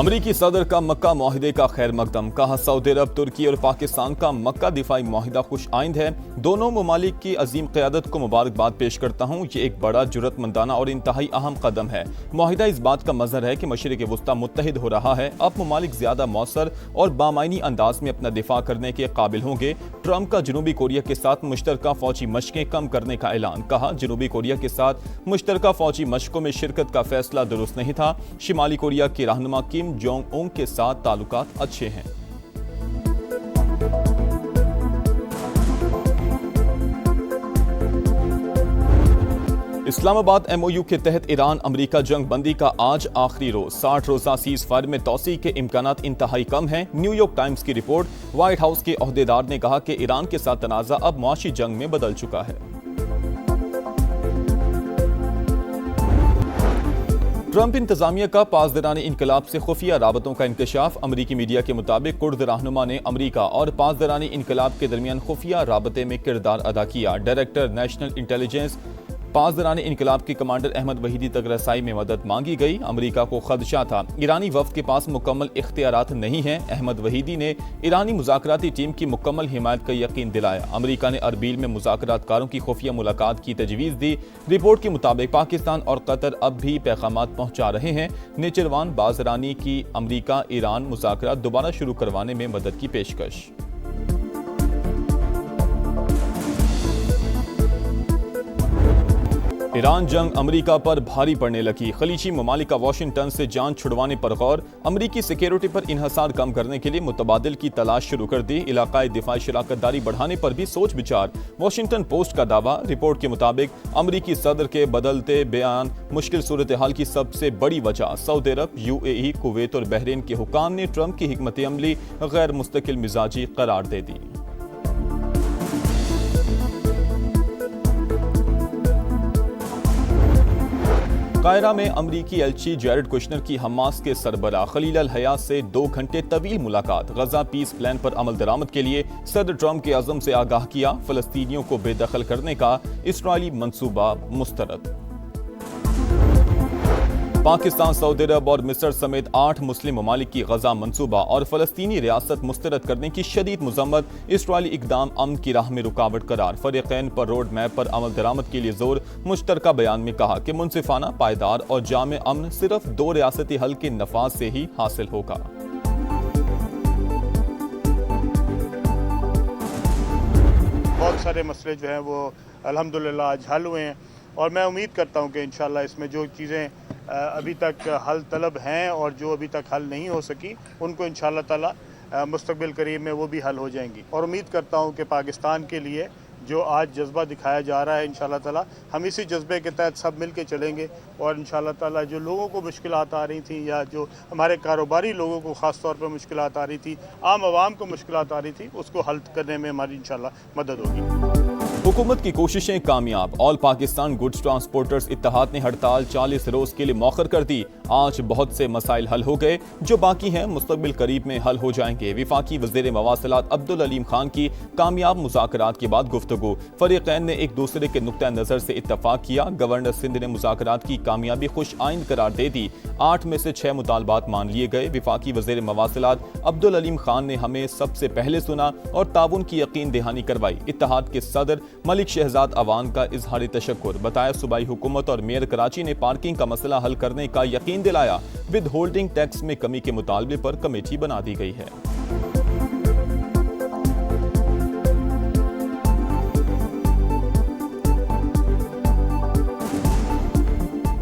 अमरीकी सदर का मक्का मुआहिदे का खैर मकदम। कहा सऊदी अरब, तुर्की और पाकिस्तान का मक्का दिफाई मुआहिदा खुश आइंद है। दोनों ममालिक की अजीम क़यादत को मुबारकबाद पेश करता हूँ। ये एक बड़ा जुर्रतमंदाना और इंतहाई अहम कदम है। मुआहिदा इस बात का मजहर है कि मशरिक़ वस्ता मुत्तहिद हो रहा है। अब ममालिक ज्यादा मौसर और बामायनी अंदाज में अपना दिफा करने के काबिल होंगे। ट्रंप का जनूबी कोरिया के साथ मुश्तरका फौजी मशकें कम करने का ऐलान। कहा जनूबी कोरिया के साथ मुश्तरका फौजी मशकों में शिरकत का फैसला दुरुस्त नहीं था। शिमाली कोरिया के रहनुमा किम जोंग उन के साथ ताल्लुकात अच्छे हैं। इस्लामाबाद MOU के तहत ईरान अमरीका जंग बंदी का आज आखिरी रोज। 60 रोजा सीज फायर में तोसी के इम्कानात इंतहाई कम हैं। न्यूयॉर्क टाइम्स की रिपोर्ट। व्हाइट हाउस के ओहदेदार ने कहा कि ईरान के साथ तनाज़ा अब मुआशी जंग में बदल चुका है। ट्रंप इंतजामिया का पासदारानी इनकलाब से खुफिया राबतों का इंकशाफ। अमरीकी मीडिया के मुताबिक कुर्द रहनुमा ने अमरीका और पासदारानी इनकलाब के दरमियान खुफिया राबते में किरदार अदा किया। डायरेक्टर नेशनल इंटेलिजेंस पासदारानी इनकलाब के कमांडर अहमद वहीदी तक रसाई में मदद मांगी गई। अमरीका को खदशा था ईरानी वफ्द के पास मुकम्मल इख्तियारात नहीं हैं। अहमद वहीदी ने ईरानी मुज़ाकराती टीम की मुकम्मल हिमायत का यकीन दिलाया। अमरीका ने अरबील में मुज़ाकरातकारों की खुफिया मुलाकात की तजवीज़ दी। रिपोर्ट के मुताबिक पाकिस्तान और कतर अब भी पैगामात पहुँचा रहे हैं। नेचरवान बाजरानी की अमरीका ईरान मुज़ाकरात दोबारा शुरू करवाने में मदद की पेशकश। ईरान जंग अमरीका पर भारी पड़ने लगी। खलीजी ममालिक वाशिंगटन से जान छुड़वाने पर गौर। अमरीकी सिक्योरिटी पर इन्हसार कम करने के लिए मुतबादिल की तलाश शुरू कर दी। इलाकाई दिफाई शराकतदारी बढ़ाने पर भी सोच विचार। वाशिंगटन पोस्ट का दावा। रिपोर्ट के मुताबिक अमरीकी सदर के बदलते बयान मुश्किल सूरत हाल की सबसे बड़ी वजह सऊदी अरब, UAE, कुवैत और बहरीन के हुकाम ने ट्रंप की हिकमत अमली गैर मुस्तकिल मिजाजी करार दे दी। कायरा में अमरीकी एलची जैरेड कुशनर की हमास के सरबराह खलील अल हया से 2 घंटे तवील मुलाकात। गजा पीस प्लान पर अमल दरामद के लिए सदर ट्रंप के अज़म से आगाह किया। फलस्तीनियों को बेदखल करने का इस्राइली मंसूबा मुस्तरद। पाकिस्तान, सऊदी अरब और मिस्र समेत 8 मुस्लिम ममालिक की गजा मंसूबा और फलस्तीनी रियासत मुस्तरद करने की शदीद मजम्मत। इसराइली इकदाम अमन की राह में रुकावट करार। फरीकैन पर रोड मैप पर अमल दरामद के लिए जोर। मुश्तरका बयान में कहा कि मुनसिफाना, पायदार और जामे अमन सिर्फ 2 रियासती हल के नफाज से ही हासिल होगा। बहुत सारे मसले जो हैं वो अल्हम्दुलिल्लाह आज हल हुए हैं और मैं उम्मीद करता हूँ कि इंशाल्लाह इसमें जो चीज़ें अभी तक हल तलब हैं और जो अभी तक हल नहीं हो सकी उनको इंशाल्लाह ताला मुस्तक़बिल करीब में वो भी हल हो जाएंगी। और उम्मीद करता हूँ कि पाकिस्तान के लिए जो आज जज्बा दिखाया जा रहा है इंशाल्लाह ताला हम इसी जज्बे के तहत सब मिल के चलेंगे और इंशाल्लाह ताला जो लोगों को मुश्किलात आ रही थी या जो हमारे कारोबारी लोगों को ख़ास तौर पर मुश्किलात आ रही थी, आम आवाम को मुश्किलात आ रही थी, उसको हल करने में हमारी इंशाल्लाह मदद होगी। हुकूमत की कोशिशें कामयाब। ऑल पाकिस्तान गुड्स ट्रांसपोर्टर्स इत्तेहाद ने हड़ताल 40 रोज के लिए मौखर कर दी। आज बहुत से मसाइल हल हो गए, जो बाकी हैं मुस्तक़बिल करीब में हल हो जाएंगे। विफाकी वज़ीर मवासिलात अब्दुल अलीम खान की कामयाब मुज़ाकरात के बाद गुफ्तगू। फरीक़ैन ने एक दूसरे के नुक्ता नज़र से इत्तफाक किया। गवर्नर सिंध ने मुज़ाकरात की कामयाबी खुश आइंद करार दे दी। 8 में से 6 मुतालबात मान लिए गए। विफाकी वज़ीर मवासिलात अब्दुल अलीम खान ने हमें सबसे पहले सुना और ताउन की यकीन दहानी करवाई। इत्तेहाद के सदर मलिक शहजाद अवान का इजहारी तशक्कुर। बताया सूबाई हुकूमत और मेयर कराची ने पार्किंग का मसला हल करने का यकीन दिलाया। विद होल्डिंग टैक्स में कमी के मुतालबे पर कमेटी बना दी गई है।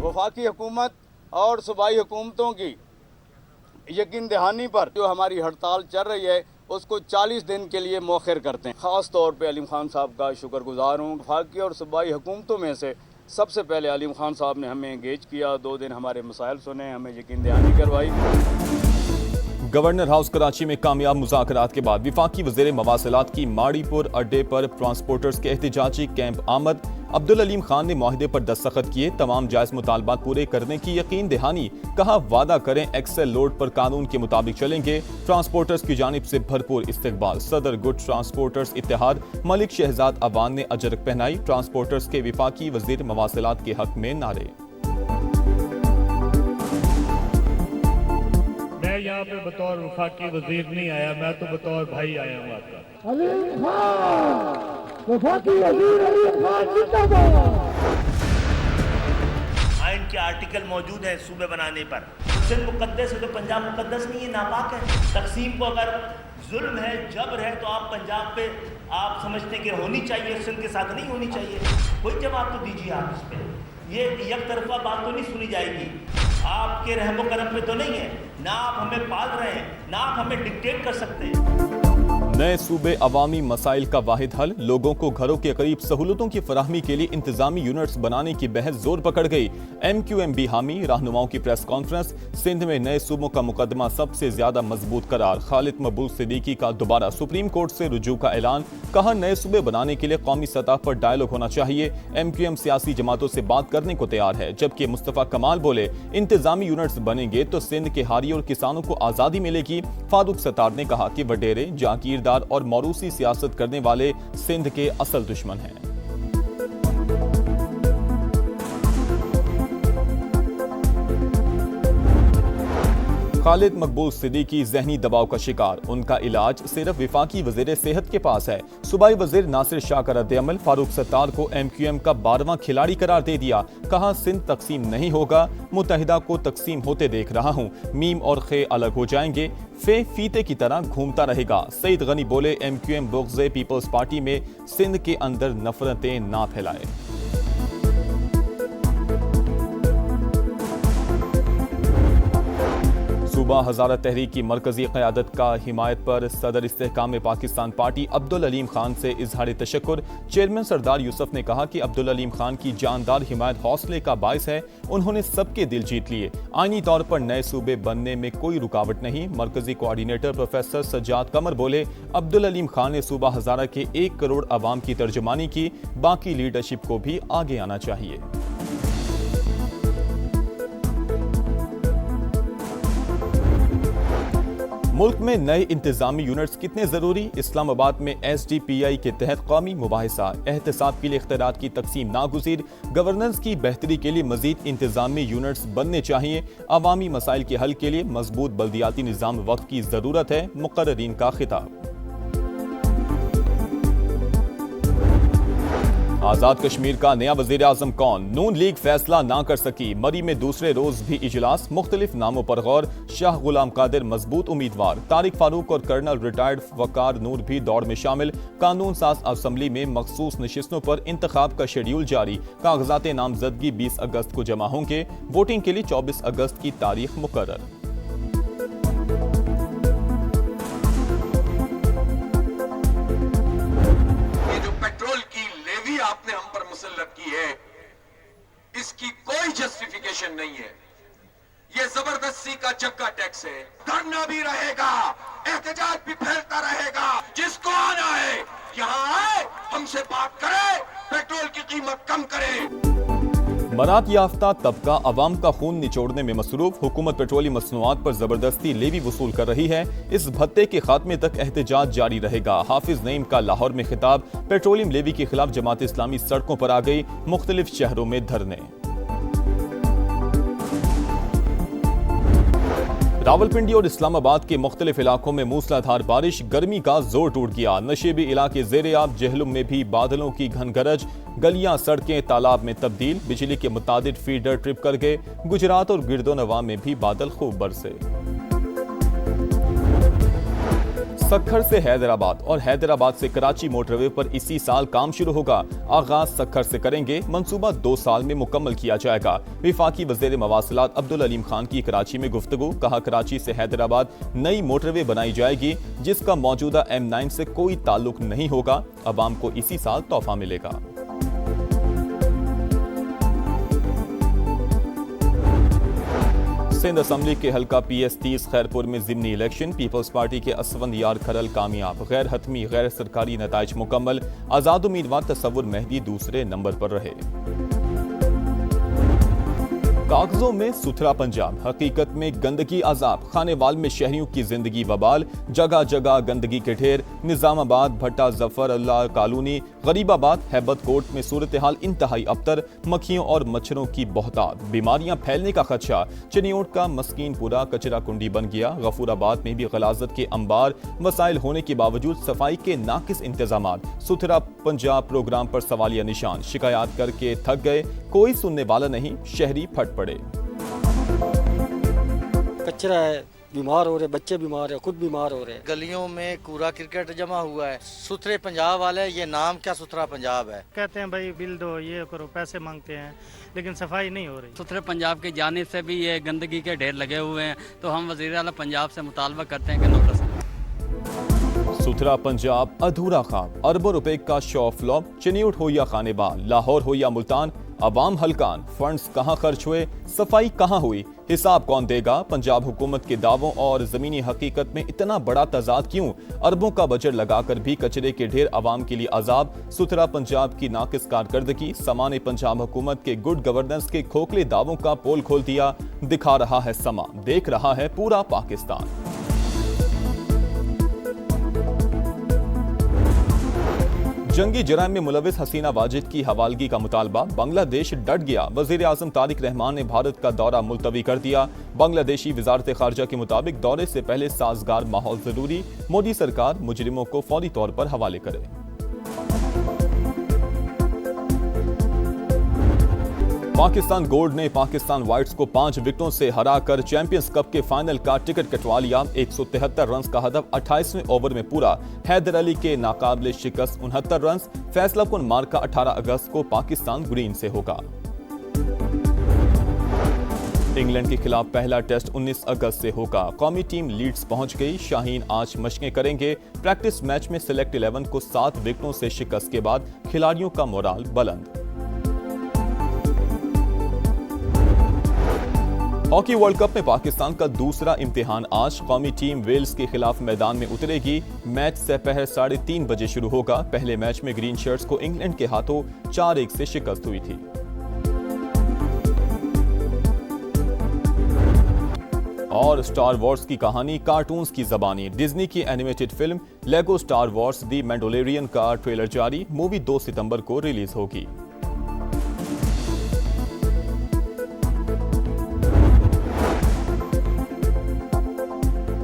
वफाकी हुकूमत और सूबाई हुकूमतों की यकीन दहानी पर जो हमारी हड़ताल चल रही है उसको 40 दिन के लिए मौखर करते हैं। ख़ास तौर पे अलीम खान साहब का शुक्रगुजार हूँ। वफाकी और सूबाई हुकूमतों में से सबसे पहले अलीम खान साहब ने हमें एंगेज किया, 2 दिन हमारे मसाइल सुने, हमें यकीन दहानी करवाई। गवर्नर हाउस कराची में कामयाब मुज़ाकरात के बाद विफाकी वज़ीर मवासिलात की माड़ीपुर अड्डे पर ट्रांसपोर्टर्स के एहतिजाजी कैंप आमद। अब्दुल अलीम खान ने मुआहिदे पर दस्तखत किए। तमाम जायज़ मुतालबात पूरे करने की यकीन दहानी। कहा वादा करें एक्सेल लोड पर कानून के मुताबिक चलेंगे। ट्रांसपोर्टर्स की जानिब से भरपूर इस्तकबाल। सदर गुड ट्रांसपोर्टर्स इत्तेहाद मलिक शहजाद अवान ने अजरक पहनाई। ट्रांसपोर्टर्स के विफाकी वज़ीर मवासिलात के हक में नारे। मैं यहाँ पे बतौर वफाकी वजीर नहीं आया, मैं तो बतौर भाई आया हूँ आपका। अलीम खान, वफाकी वजीर अलीम खान जिंदाबाद। आइन के आर्टिकल मौजूद है सूबे बनाने पर। सिंध मुकद्दस है तो पंजाब मुकद्दस नहीं है, नापाक है। तकसीम को अगर जुल्म है, जबर है, तो आप पंजाब पे आप समझते कि होनी चाहिए, सिंध के साथ नहीं होनी चाहिए। कोई जवाब तो दीजिए आप इस पर। ये एक तरफा बात तो नहीं सुनी जाएगी। आपके रहमो करम पे तो नहीं है, ना आप हमें पाल रहे हैं, ना आप हमें डिक्टेट कर सकते हैं। नए सूबे अवामी मसाइल का वाहिद हल, लोगों को घरों के करीब सहूलतों की फराहमी के लिए इंतजामी यूनिट्स बनाने की बहस जोर पकड़ गई। MQMB हामी रहनुमाओं की प्रेस कॉन्फ्रेंस। सिंध में नए सूबों का मुकदमा सबसे ज्यादा मजबूत करार। खालिद मकबूल सिद्दीकी का दोबारा सुप्रीम कोर्ट से रुजू का ऐलान। कहा नए सूबे बनाने के लिए कौमी सतह पर डायलॉग होना चाहिए। MQM सियासी जमातों से बात करने को तैयार है। जबकि मुस्तफा कमाल बोले इंतजामी यूनिट्स बनेंगे तो सिंध के हारी और किसानों को आजादी मिलेगी। फारूक सत्तार ने कहा कि वडेरे, जागीरदार और मौरूसी सियासत करने वाले सिंध के असल दुश्मन हैं। खालिद मकबूल सिद्दीकी ज़हनी दबाव का शिकार, उनका इलाज सिर्फ विफाकी वज़ीर सेहत के पास है। सूबाई वज़ीर नासिर शाह का रद्द-ए-अमल। फारूक सत्तार को MQM का 12वां खिलाड़ी करार दे दिया। कहा सिंध तकसीम नहीं होगा, मुत्तहिदा को तकसीम होते देख रहा हूँ। मीम और खे अलग हो जाएंगे, फे फीते की तरह घूमता रहेगा। सईद गनी बोले MQM बुग़्ज़ पीपल्स पार्टी में सिंध के अंदर नफरतें ना फैलाए। सूबा हज़ारा तहरीक की मरकजी क़यादत का हिमायत पर सदर इस्तेहकाम पाकिस्तान पार्टी अब्दुल अलीम खान से इजहार तशक्कुर। चेयरमैन सरदार यूसुफ ने कहा कि अब्दुल अलीम खान की जानदार हिमायत हौसले का बायस है। उन्होंने सबके दिल जीत लिए। आईनी तौर पर नए सूबे बनने में कोई रुकावट नहीं। मरकजी कोऑर्डिनेटर प्रोफेसर सज्जाद कमर बोले अब्दुल अलीम खान ने सूबा हज़ारा के 1 करोड़ आवाम की तर्जुमानी की। बाकी लीडरशिप को भी आगे आना चाहिए। मुल्क में नए इंतजामी यूनिट्स कितने जरूरी? इस्लामाबाद में SDPI के तहत कौमी मुबाहिसा। एहतसाब के लिए इख्तियारात की तकसीम नागुज़ीर। गवर्नेंस की बेहतरी के लिए मजीद इंतजामी यूनिट्स बनने चाहिए। अवामी मसाइल के हल के लिए मजबूत बल्दियाती निज़ाम वक्त की जरूरत है। मुक़र्रीन का खिताब। आजाद कश्मीर का नया वजीर आजम कौन? नून लीग फैसला ना कर सकी। मरी में दूसरे रोज भी इजलास, मुख्तलिफ नामों पर गौर। शाह गुलाम कादिर मजबूत उम्मीदवार। तारिक फारूक और कर्नल रिटायर्ड वकार नूर भी दौड़ में शामिल। कानून साज असम्बली में मखसूस नशिस्तों पर इंतखाब का शेड्यूल जारी। कागजात नामजदगी 20 अगस्त को जमा होंगे। वोटिंग के लिए 24 अगस्त की तारीख मुकर्रर। आपने हम पर मुसल्लत की है, इसकी कोई जस्टिफिकेशन नहीं है। ये जबरदस्ती का जग्गा टैक्स है। धरना भी रहेगा, एहतजाज भी फैलता रहेगा। जिसको आना है यहाँ आए, हमसे बात करे, पेट्रोल की कीमत कम करे। बरात याफ्ता तबका अवाम का खून निचोड़ने में मसरूफ। हुकूमत पेट्रोलियम मसनूआत पर जबरदस्ती लेवी वसूल कर रही है। इस भत्ते के खात्मे तक एहतजाज जारी रहेगा। हाफिज नईम का लाहौर में खिताब। पेट्रोलियम लेवी के खिलाफ जमात इस्लामी सड़कों पर आ गई। मुख्तलिफ शहरों में धरने। रावलपिंडी और इस्लामाबाद के मुख्तलिफ इलाकों में मूसलाधार बारिश। गर्मी का जोर टूट गया। नशेबी इलाके ज़ेरे-आब। जहलुम में भी बादलों की घन गरज। गलियां सड़कें तालाब में तब्दील। बिजली के मुतादिद फीडर ट्रिप कर गए। गुजरात और गिरदोनवा में भी बादल खूब बरसे। सक्खर से हैदराबाद और हैदराबाद से कराची मोटरवे पर इसी साल काम शुरू होगा। आगाज सक्खर से करेंगे। मंसूबा 2 साल में मुकम्मल किया जाएगा। विफाकी वज़ीर मवासिलात अब्दुल अलीम खान की कराची में गुफ्तगू। कहा कराची से हैदराबाद नई मोटरवे बनाई जाएगी जिसका मौजूदा M9 से कोई ताल्लुक नहीं होगा। अवाम को इसी साल तोहफा मिलेगा। सिंध असम्बली के हल्का PS30 खैरपुर में ज़िमनी इलेक्शन। पीपल्स पार्टी के असफंद यार खरल कामयाब। गैर हतमी गैर सरकारी नताइज मुकम्मल। आज़ाद उम्मीदवार तसव्वुर मेहदी दूसरे नंबर पर रहे। कागजों में सुथरा पंजाब, हकीकत में गंदगी अजाब। खानेवाल में शहरियों की जिंदगी वबाल। जगह जगह गंदगी के ढेर। निजामाबाद, भट्टा, जफर अल्लाह कॉलोनी, गरीबाबाद हैबत कोट में सूरत हाल इंतहाई अबतर, मक्खियों और मच्छरों की बहुतात, बीमारियां फैलने का खदशा। चिन्योट का मस्कीनपुरा कचरा कुंडी बन गया। गफूराबाद में भी गलाजत के अंबार, मसाइल होने के बावजूद सफाई के नाकिस इंतजामात। सुथरा पंजाब प्रोग्राम पर सवालिया निशान, शिकायत करके थक गए, कोई सुनने वाला नहीं, शहरी फट पड़े। कचरा है, बीमार हो रहे, बच्चे बीमार है, खुद बीमार हो रहे हैं। गलियों में कूड़ा क्रिकेट जमा हुआ है। सुथरे पंजाब वाले, ये नाम क्या सुथरा पंजाब है। कहते हैं भाई बिल दो, ये करो, पैसे मांगते हैं, लेकिन सफाई नहीं हो रही। सुथरे पंजाब की जानिब से भी ये गंदगी के ढेर लगे हुए हैं, तो हम वज़ीर आला पंजाब से मुतालबा करते हैं कि नोटिस। सुथरा पंजाब अधूरा ख्वाब, अरबों रुपए का शो फ्लॉप। चिन्योट हो या खानेबान, लाहौर हो या मुल्तान, अवाम हलकान, फंड्स कहां खर्च हुए, सफाई कहां हुई, हिसाब कौन देगा। पंजाब हुकूमत के दावों और जमीनी हकीकत में इतना बड़ा तजाद क्यों। अरबों का बजट लगाकर भी कचरे के ढेर अवाम के लिए अजाब। सुथरा पंजाब की नाकिस कारकर्दगी, सामान्य पंजाब हुकूमत के गुड गवर्नेंस के खोखले दावों का पोल खोल दिया। दिखा रहा है समा, देख रहा है पूरा पाकिस्तान। जंगी जराइम में मुलविस हसीना वाजिद की हवालगी का मुतालबा, बांग्लादेश डट गया। वजीर आजम तारिक रहमान ने भारत का दौरा मुलतवी कर दिया। बांग्लादेशी वजारत खारजा के मुताबिक दौरे से पहले साजगार माहौल जरूरी, मोदी सरकार मुजरिमों को फौरी तौर पर हवाले करे। पाकिस्तान गोल्ड ने पाकिस्तान व्हाइट्स को 5 विकेटों से हराकर चैंपियंस कप के फाइनल का टिकट कटवा लिया। 173 रन का हदफ 28वें ओवर में पूरा। हैदर अली के नाकाबिले शिकस्त 69 रन। फैसलाकुन मार्का 18 अगस्त को पाकिस्तान ग्रीन से होगा। इंग्लैंड के खिलाफ पहला टेस्ट 19 अगस्त से होगा। कौमी टीम लीड्स पहुंच गई। शाहीन आज मशकें करेंगे। प्रैक्टिस मैच में सिलेक्ट 11 को 7 विकेटों से शिकस्त के बाद खिलाड़ियों का मोराल बुलंद। हॉकी वर्ल्ड कप में पाकिस्तान का दूसरा इम्तिहान आज। कौमी टीम वेल्स के खिलाफ मैदान में उतरेगी। मैच दोपहर 3:30 बजे शुरू होगा। पहले मैच में ग्रीन शर्ट्स को इंग्लैंड के हाथों 4-1 से शिकस्त हुई थी। और स्टार वॉर्स की कहानी कार्टून्स की ज़बानी। डिज्नी की एनिमेटेड फिल्म लेगो स्टार वॉर्स दी मैंडोलरियन का ट्रेलर जारी। मूवी 2 सितंबर को रिलीज होगी।